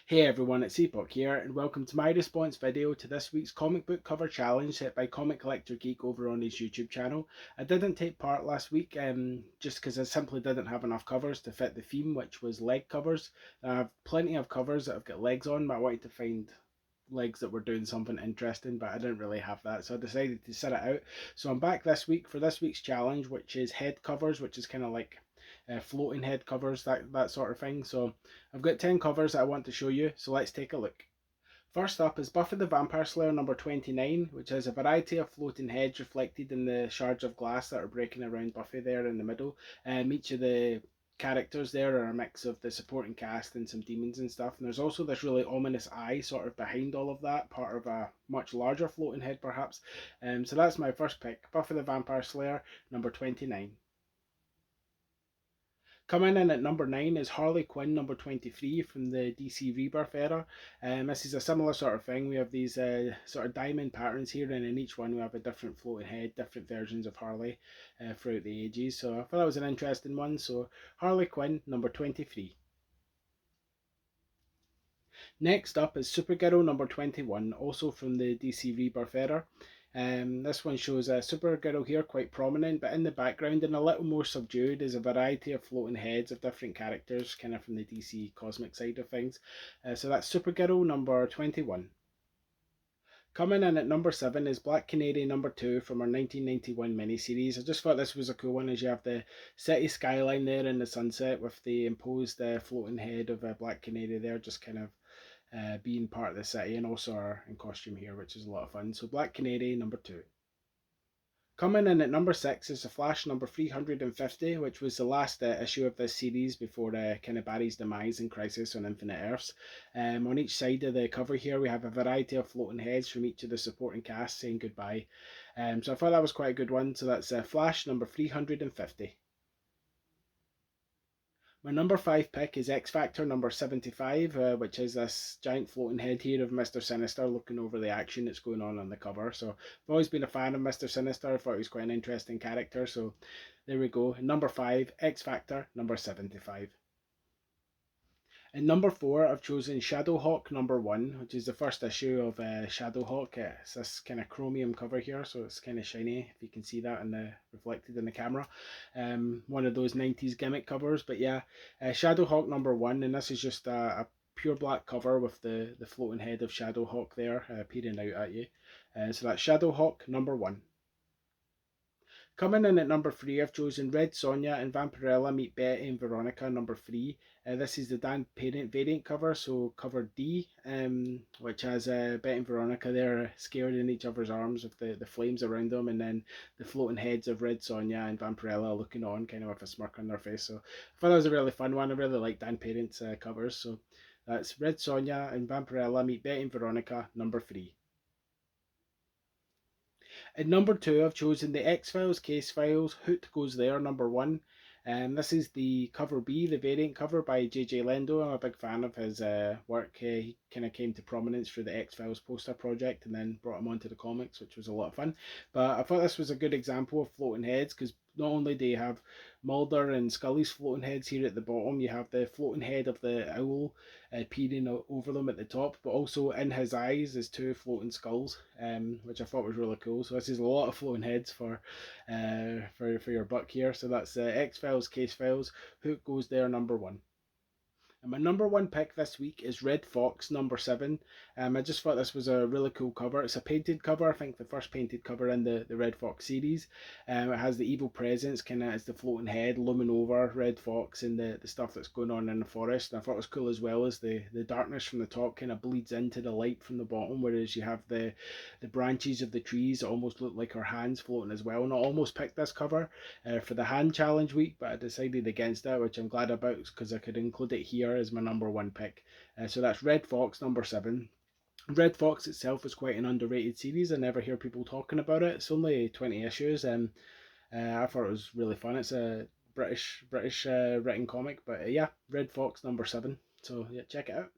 Hey everyone, it's Epoch here, and welcome to my response video to this week's comic book cover challenge set by comic collector Geek over on his YouTube channel. I didn't take part last week just because I simply didn't have enough covers to fit the theme, which was leg covers. I have plenty of covers that have got legs on, but I wanted to find legs that were doing something interesting, but I didn't really have that, so I decided to sit it out. So I'm back this week for this week's challenge, which is head covers, which is kind of like floating head covers, that sort of thing. So I've got 10 covers that I want to show you, so let's take a look. First up is Buffy the Vampire Slayer number 29, which has a variety of floating heads reflected in the shards of glass that are breaking around Buffy there in the middle. Each of the characters there are a mix of the supporting cast and some demons and stuff. And there's also this really ominous eye sort of behind all of that, part of a much larger floating head perhaps. So that's my first pick, Buffy the Vampire Slayer number 29. Coming in at number 9 is Harley Quinn number 23 from the DC Rebirth era. This is a similar sort of thing. We have these sort of diamond patterns here, and in each one we have a different floating head, different versions of Harley throughout the ages. So I thought that was an interesting one. So Harley Quinn number 23. Next up is Supergirl number 21, also from the DC Rebirth era. This one shows Supergirl here quite prominent, but in the background and a little more subdued is a variety of floating heads of different characters, kind of from the DC cosmic side of things. So that's Supergirl number 21. Coming in at number 7 is Black Canary number 2 from our 1991 miniseries. I just thought this was a cool one, as you have the city skyline there in the sunset with the imposed floating head of Black Canary there, just kind of being part of the city, and also are in costume here, which is a lot of fun. So Black Canary number 2. Coming in at number 6 is The Flash number 350, which was the last issue of this series before kind of Barry's demise in Crisis on Infinite Earths. On each side of the cover here, we have a variety of floating heads from each of the supporting cast saying goodbye. So I thought that was quite a good one. So that's Flash number 350. My number 5 pick is XFactor number 75, which is this giant floating head here of Mr. Sinister looking over the action that's going on the cover. So I've always been a fan of Mr. Sinister. I thought he was quite an interesting character. So there we go. Number 5, XFactor number 75. And number 4, I've chosen Shadowhawk number 1, which is the first issue of Shadowhawk. It's this kind of chromium cover here, so it's kind of shiny, if you can see that in the reflected in the camera. One of those 90s gimmick covers, but yeah, Shadowhawk number 1, and this is just a pure black cover with the floating head of Shadowhawk there peering out at you. So that's Shadowhawk number 1. Coming in at number 3, I've chosen Red Sonja and Vampirella Meet Betty and Veronica number 3. This is the Dan Parent variant cover, so cover D, which has Betty and Veronica there scared in each other's arms with the flames around them, and then the floating heads of Red Sonja and Vampirella looking on, kind of with a smirk on their face. So I thought that was a really fun one. I really like Dan Parent's covers. So that's Red Sonja and Vampirella Meet Betty and Veronica number 3. At number 2, I've chosen the X-Files Case Files, Hoot Goes There, number 1. This is the cover B, the variant cover by JJ Lendo. I'm a big fan of his work. He kind of came to prominence through the X-Files poster project and then brought him onto the comics, which was a lot of fun. But I thought this was a good example of floating heads, because not only do you have Mulder and Scully's floating heads here at the bottom, you have the floating head of the owl peering over them at the top, but also in his eyes is two floating skulls, which I thought was really cool. So this is a lot of floating heads for your buck here. So that's X-Files Case Files, Hook Goes There number 1. And my number 1 pick this week is Red Fox number 7. I just thought this was a really cool cover. It's a painted cover, I think the first painted cover in the Red Fox series. It has the evil presence kind of as the floating head looming over Red Fox and the stuff that's going on in the forest. And I thought it was cool as well as the darkness from the top kind of bleeds into the light from the bottom, whereas you have the branches of the trees that almost look like her hands floating as well. And I almost picked this cover for the hand challenge week, but I decided against that, which I'm glad about because I could include it here as my number 1 pick. So that's Red Fox number 7. Red Fox itself is quite an underrated series. I never hear people talking about it. It's only 20 issues, and I thought it was really fun. It's a British written comic, but yeah, Red Fox number 7. So yeah, check it out.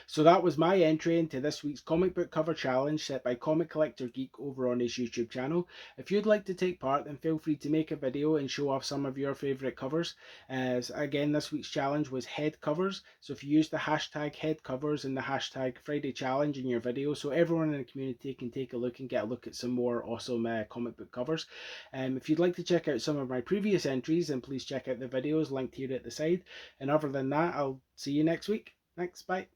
So that was my entry into this week's comic book cover challenge set by comic collector Geek over on his YouTube channel. If you'd like to take part, then feel free to make a video and show off some of your favourite covers. As again, this week's challenge was head covers. So if you use the hashtag head covers and the hashtag Friday challenge in your video, so everyone in the community can take a look and get a look at some more awesome comic book covers. If you'd like to check out some of my previous entries, then please check out the videos linked here at the side. And other than that, I'll see you next week. Thanks, bye.